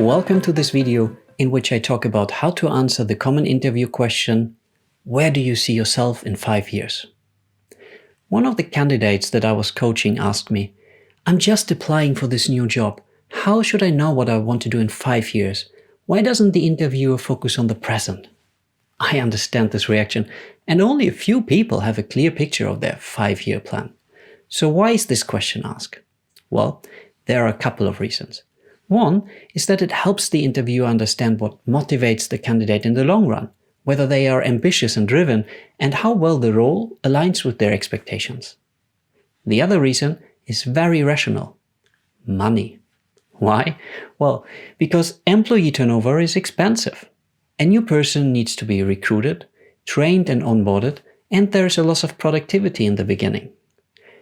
Welcome to this video in which I talk about how to answer the common interview question, where do you see yourself in 5 years? One of the candidates that I was coaching asked me, I'm just applying for this new job. How should I know what I want to do in 5 years? Why doesn't the interviewer focus on the present? I understand this reaction, and only a few people have a clear picture of their 5-year plan. So why is this question asked? Well, there are a couple of reasons. One is that it helps the interviewer understand what motivates the candidate in the long run, whether they are ambitious and driven, and how well the role aligns with their expectations. The other reason is very rational. Money. Why? Well, because employee turnover is expensive. A new person needs to be recruited, trained and onboarded, and there is a loss of productivity in the beginning.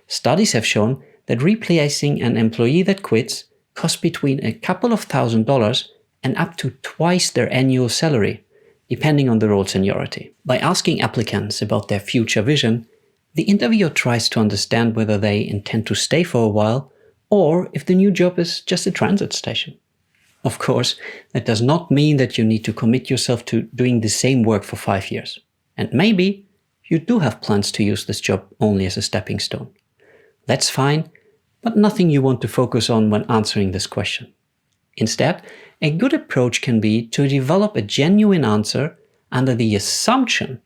Studies have shown that replacing an employee that quits costs between a couple of $1,000s and up to twice their annual salary, depending on the role seniority. By asking applicants about their future vision, the interviewer tries to understand whether they intend to stay for a while or if the new job is just a transit station. Of course, that does not mean that you need to commit yourself to doing the same work for 5 years. And maybe you do have plans to use this job only as a stepping stone. That's fine, but nothing you want to focus on when answering this question. Instead, a good approach can be to develop a genuine answer under the assumption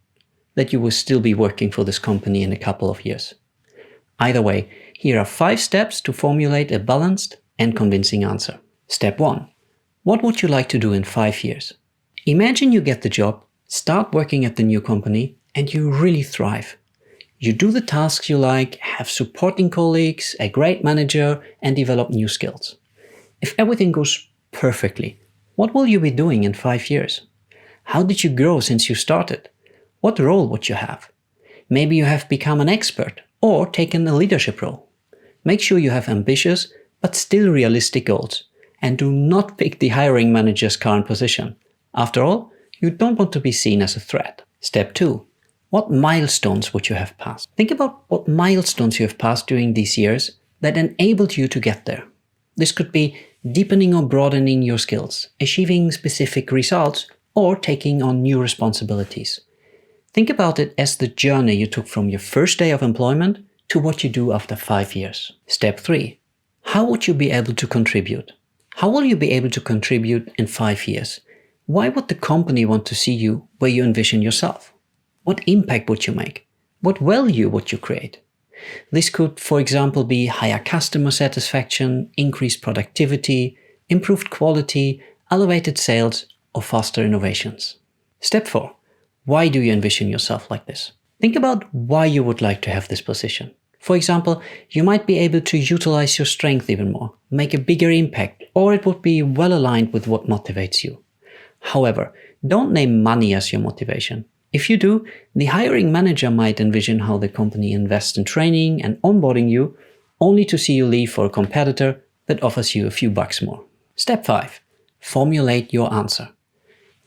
that you will still be working for this company in a couple of years. Either way, here are 5 steps to formulate a balanced and convincing answer. Step 1. What would you like to do in 5 years? Imagine you get the job, start working at the new company, and you really thrive. You do the tasks you like, have supporting colleagues, a great manager, and develop new skills. If everything goes perfectly, what will you be doing in 5 years? How did you grow since you started? What role would you have? Maybe you have become an expert or taken a leadership role. Make sure you have ambitious but still realistic goals, and do not pick the hiring manager's current position. After all, you don't want to be seen as a threat. Step 2. What milestones would you have passed? Think about what milestones you have passed during these years that enabled you to get there. This could be deepening or broadening your skills, achieving specific results, or taking on new responsibilities. Think about it as the journey you took from your first day of employment to what you do after 5 years. Step 3. How would you be able to contribute? How will you be able to contribute in 5 years? Why would the company want to see you where you envision yourself? What impact would you make? What value would you create? This could, for example, be higher customer satisfaction, increased productivity, improved quality, elevated sales, or faster innovations. Step 4. Why do you envision yourself like this? Think about why you would like to have this position. For example, you might be able to utilize your strength even more, make a bigger impact, or it would be well aligned with what motivates you. However, don't name money as your motivation. If you do, the hiring manager might envision how the company invests in training and onboarding you, only to see you leave for a competitor that offers you a few bucks more. Step 5. Formulate your answer.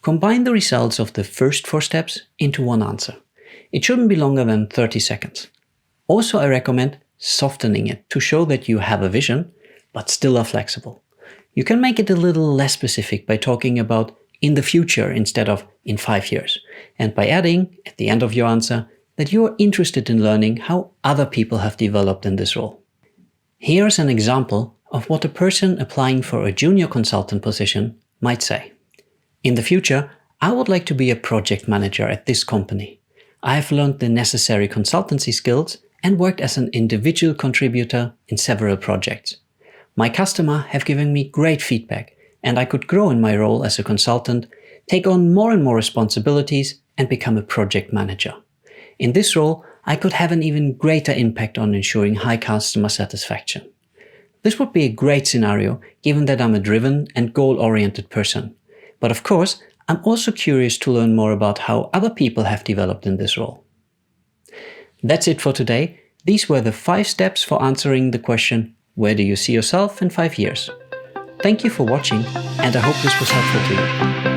Combine the results of the first 4 steps into one answer. It shouldn't be longer than 30 seconds. Also, I recommend softening it to show that you have a vision, but still are flexible. You can make it a little less specific by talking about in the future instead of in 5 years, and by adding, at the end of your answer, that you are interested in learning how other people have developed in this role. Here's an example of what a person applying for a junior consultant position might say. In the future, I would like to be a project manager at this company. I have learned the necessary consultancy skills and worked as an individual contributor in several projects. My customers have given me great feedback, and I could grow in my role as a consultant, take on more and more responsibilities, and become a project manager. In this role, I could have an even greater impact on ensuring high customer satisfaction. This would be a great scenario, given that I'm a driven and goal-oriented person. But of course, I'm also curious to learn more about how other people have developed in this role. That's it for today. These were the 5 steps for answering the question, where do you see yourself in 5 years? Thank you for watching, and I hope this was helpful to you.